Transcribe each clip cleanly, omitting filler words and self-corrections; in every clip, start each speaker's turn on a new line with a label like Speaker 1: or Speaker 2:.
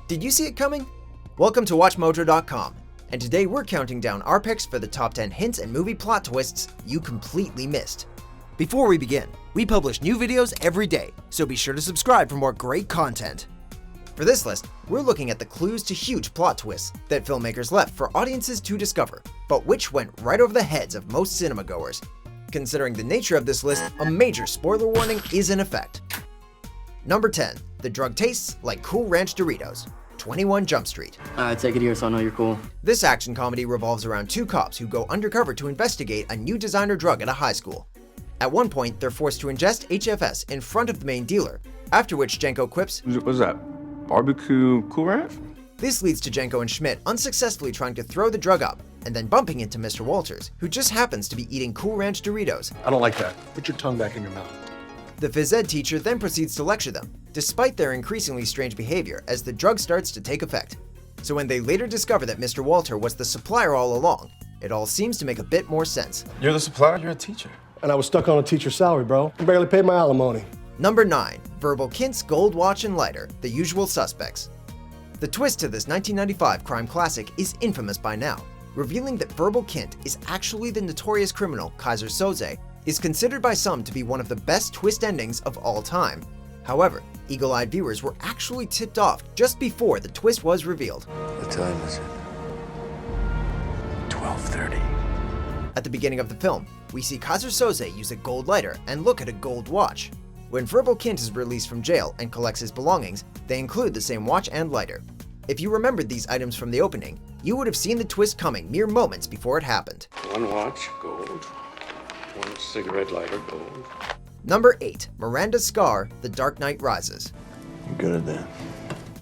Speaker 1: Did you see it coming? Welcome to WatchMojo.com, and today we're counting down our picks for the top 10 hints and movie plot twists you completely missed. Before we begin, we publish new videos every day, so be sure to subscribe for more great content. For this list, we're looking at the clues to huge plot twists that filmmakers left for audiences to discover, but which went right over the heads of most cinema goers. Considering the nature of this list, a major spoiler warning is in effect. Number 10. The drug tastes like Cool Ranch Doritos. 21 Jump Street.
Speaker 2: Take it here so I know you're cool.
Speaker 1: This action comedy revolves around two cops who go undercover to investigate a new designer drug at a high school. At one point, they're forced to ingest HFS in front of the main dealer, after which Jenko quips,
Speaker 3: "What's that? Barbecue Cool Ranch?"
Speaker 1: This leads to Jenko and Schmidt unsuccessfully trying to throw the drug up, and then bumping into Mr. Walters, who just happens to be eating Cool Ranch Doritos.
Speaker 4: I don't like that. Put your tongue back in your mouth.
Speaker 1: The phys ed teacher then proceeds to lecture them, despite their increasingly strange behavior as the drug starts to take effect. So when they later discover that Mr. Walter was the supplier all along, it all seems to make a bit more sense.
Speaker 3: You're the supplier? You're a teacher.
Speaker 4: And I was stuck on a teacher's salary, bro. I barely paid my alimony.
Speaker 1: Number 9. Verbal Kint's Gold Watch and Lighter, The Usual Suspects. The twist to this 1995 crime classic is infamous by now, revealing that Verbal Kint is actually the notorious criminal Kaiser Soze, is considered by some to be one of the best twist endings of all time. However, eagle-eyed viewers were actually tipped off just before the twist was revealed.
Speaker 5: What time is it? 12:30.
Speaker 1: At the beginning of the film, we see Kaiser Soze use a gold lighter and look at a gold watch. When Verbal Kint is released from jail and collects his belongings, they include the same watch and lighter. If you remembered these items from the opening, you would have seen the twist coming mere moments before it happened.
Speaker 5: One watch, gold. One cigarette lighter, gold.
Speaker 1: Number 8. Miranda Scar, The Dark Knight Rises.
Speaker 5: You're good at that.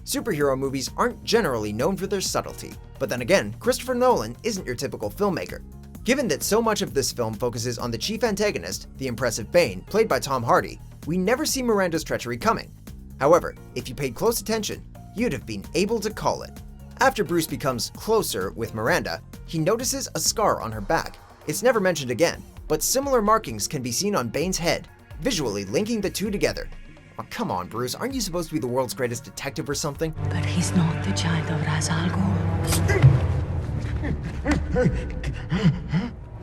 Speaker 1: Superhero movies aren't generally known for their subtlety, but then again, Christopher Nolan isn't your typical filmmaker. Given that so much of this film focuses on the chief antagonist, the impressive Bane, played by Tom Hardy, we never see Miranda's treachery coming. However, if you paid close attention, you'd have been able to call it. After Bruce becomes closer with Miranda, he notices a scar on her back. It's never mentioned again, but similar markings can be seen on Bane's head, visually linking the two together. Oh, come on, Bruce, aren't you supposed to be the world's greatest detective or something?
Speaker 6: But he's not the child of Ra's al Ghul.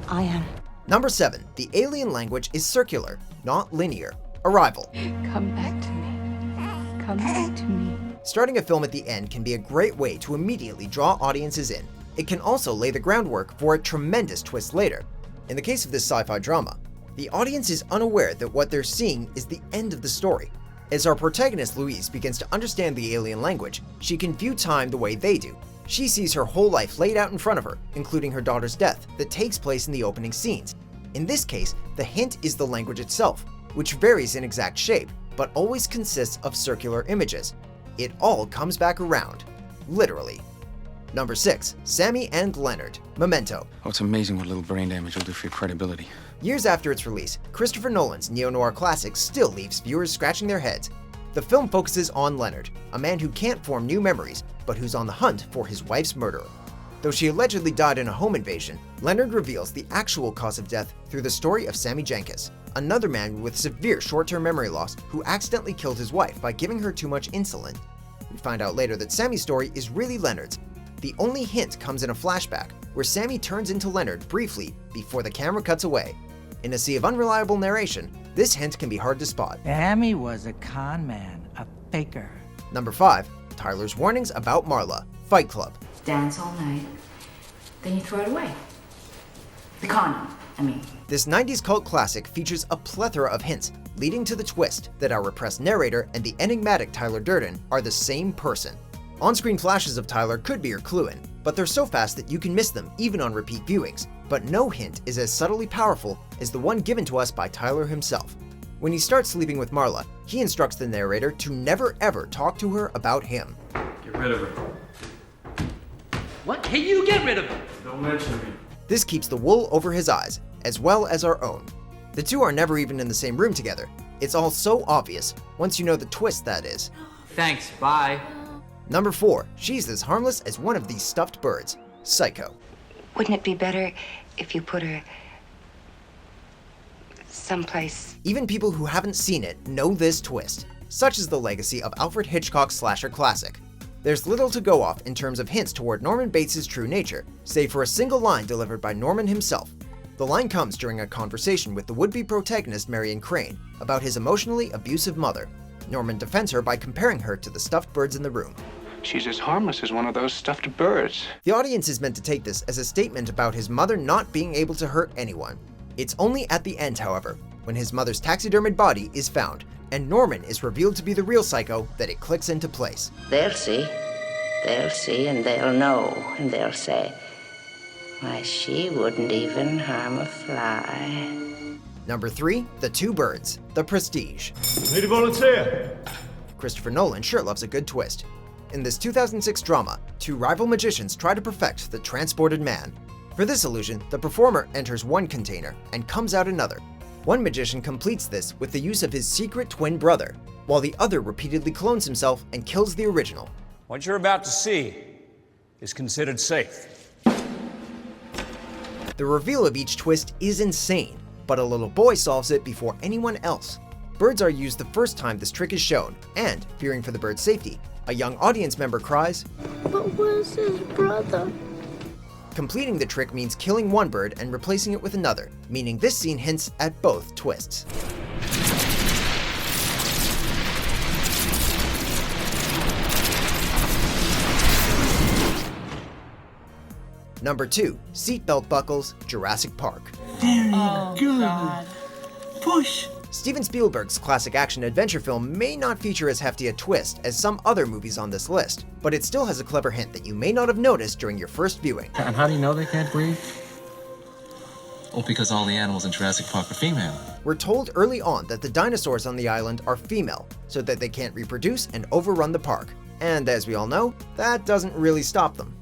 Speaker 6: I am.
Speaker 1: Number 7. The alien language is circular, not linear. Arrival.
Speaker 6: Come back to me. Come back to me.
Speaker 1: Starting a film at the end can be a great way to immediately draw audiences in. It can also lay the groundwork for a tremendous twist later. In the case of this sci-fi drama, the audience is unaware that what they're seeing is the end of the story. As our protagonist Louise begins to understand the alien language, she can view time the way they do. She sees her whole life laid out in front of her, including her daughter's death that takes place in the opening scenes. In this case, the hint is the language itself, which varies in exact shape, but always consists of circular images. It all comes back around, literally. Number 6. Sammy and Leonard, Memento.
Speaker 7: Oh, it's amazing what a little brain damage will do for your credibility.
Speaker 1: Years after its release, Christopher Nolan's neo-noir classic still leaves viewers scratching their heads. The film focuses on Leonard, a man who can't form new memories, but who's on the hunt for his wife's murderer. Though she allegedly died in a home invasion, Leonard reveals the actual cause of death through the story of Sammy Jenkins, another man with severe short-term memory loss who accidentally killed his wife by giving her too much insulin. We find out later that Sammy's story is really Leonard's. The only hint comes in a flashback, where Sammy turns into Leonard briefly before the camera cuts away. In a sea of unreliable narration, this hint can be hard to spot.
Speaker 8: Sammy was a con man, a faker.
Speaker 1: Number 5. Tyler's warnings about Marla, Fight Club.
Speaker 9: Dance all night, then you throw it away. The condom, I mean.
Speaker 1: This 90s cult classic features a plethora of hints, leading to the twist that our repressed narrator and the enigmatic Tyler Durden are the same person. On-screen flashes of Tyler could be your clue in, but they're so fast that you can miss them even on repeat viewings. But no hint is as subtly powerful as the one given to us by Tyler himself. When he starts sleeping with Marla, he instructs the narrator to never ever talk to her about him.
Speaker 3: Get rid of her.
Speaker 2: What? Hey, you get rid of him!
Speaker 3: Don't mention me.
Speaker 1: This keeps the wool over his eyes, as well as our own. The two are never even in the same room together. It's all so obvious, once you know the twist that is.
Speaker 2: Thanks, bye.
Speaker 1: Number 4. She's as harmless as one of these stuffed birds. Psycho.
Speaker 6: Wouldn't it be better if you put her someplace?
Speaker 1: Even people who haven't seen it know this twist. Such is the legacy of Alfred Hitchcock's slasher classic. There's little to go off in terms of hints toward Norman Bates' true nature, save for a single line delivered by Norman himself. The line comes during a conversation with the would-be protagonist Marion Crane about his emotionally abusive mother. Norman defends her by comparing her to the stuffed birds in the room.
Speaker 7: She's as harmless as one of those stuffed birds.
Speaker 1: The audience is meant to take this as a statement about his mother not being able to hurt anyone. It's only at the end, however, when his mother's taxidermied body is found, and Norman is revealed to be the real psycho, that it clicks into place.
Speaker 9: They'll see, and they'll know, and they'll say, why, she wouldn't even harm a fly.
Speaker 1: Number 3, The Two Birds, The Prestige.
Speaker 4: Need a volunteer?
Speaker 1: Christopher Nolan sure loves a good twist. In this 2006 drama, two rival magicians try to perfect the transported man. For this illusion, the performer enters one container and comes out another. One magician completes this with the use of his secret twin brother, while the other repeatedly clones himself and kills the original.
Speaker 10: What you're about to see is considered safe.
Speaker 1: The reveal of each twist is insane, but a little boy solves it before anyone else. Birds are used the first time this trick is shown, and, fearing for the bird's safety, a young audience member cries,
Speaker 6: But where's his brother?
Speaker 1: Completing the trick means killing one bird and replacing it with another, meaning this scene hints at both twists. Number 2, Seatbelt Buckles, Jurassic Park.
Speaker 8: God.
Speaker 6: Push!
Speaker 1: Steven Spielberg's classic action-adventure film may not feature as hefty a twist as some other movies on this list, but it still has a clever hint that you may not have noticed during your first viewing.
Speaker 7: And how do you know they can't breathe? Well, because all the animals in Jurassic Park are female.
Speaker 1: We're told early on that the dinosaurs on the island are female, so that they can't reproduce and overrun the park. And as we all know, that doesn't really stop them.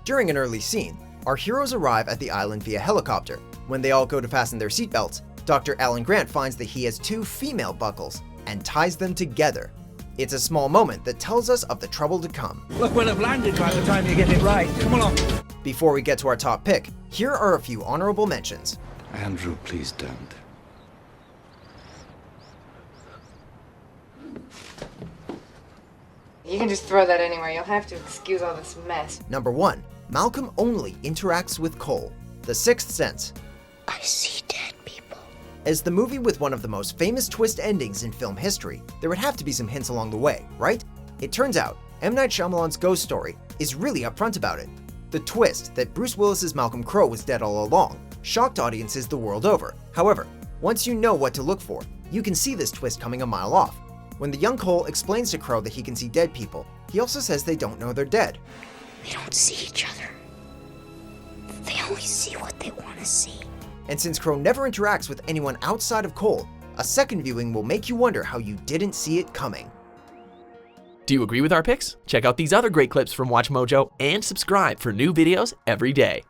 Speaker 1: During an early scene, our heroes arrive at the island via helicopter. When they all go to fasten their seatbelts, Dr. Alan Grant finds that he has two female buckles and ties them together. It's a small moment that tells us of the trouble to come.
Speaker 8: Look, we'll have landed by the time you get it right. Come along.
Speaker 1: Before we get to our top pick, here are a few honorable mentions.
Speaker 5: Andrew, please don't.
Speaker 11: You can just throw that anywhere. You'll have to excuse all this mess.
Speaker 1: Number 1, Malcolm only interacts with Cole. The Sixth Sense.
Speaker 6: I see dead people.
Speaker 1: As the movie with one of the most famous twist endings in film history, there would have to be some hints along the way, right? It turns out, M. Night Shyamalan's ghost story is really upfront about it. The twist that Bruce Willis's Malcolm Crowe was dead all along shocked audiences the world over. However, once you know what to look for, you can see this twist coming a mile off. When the young Cole explains to Crowe that he can see dead people, he also says they don't know they're dead.
Speaker 6: They don't see each other. They only see what they want to see.
Speaker 1: And since Crowe never interacts with anyone outside of Cole, a second viewing will make you wonder how you didn't see it coming.
Speaker 12: Do you agree with our picks? Check out these other great clips from WatchMojo and subscribe for new videos every day.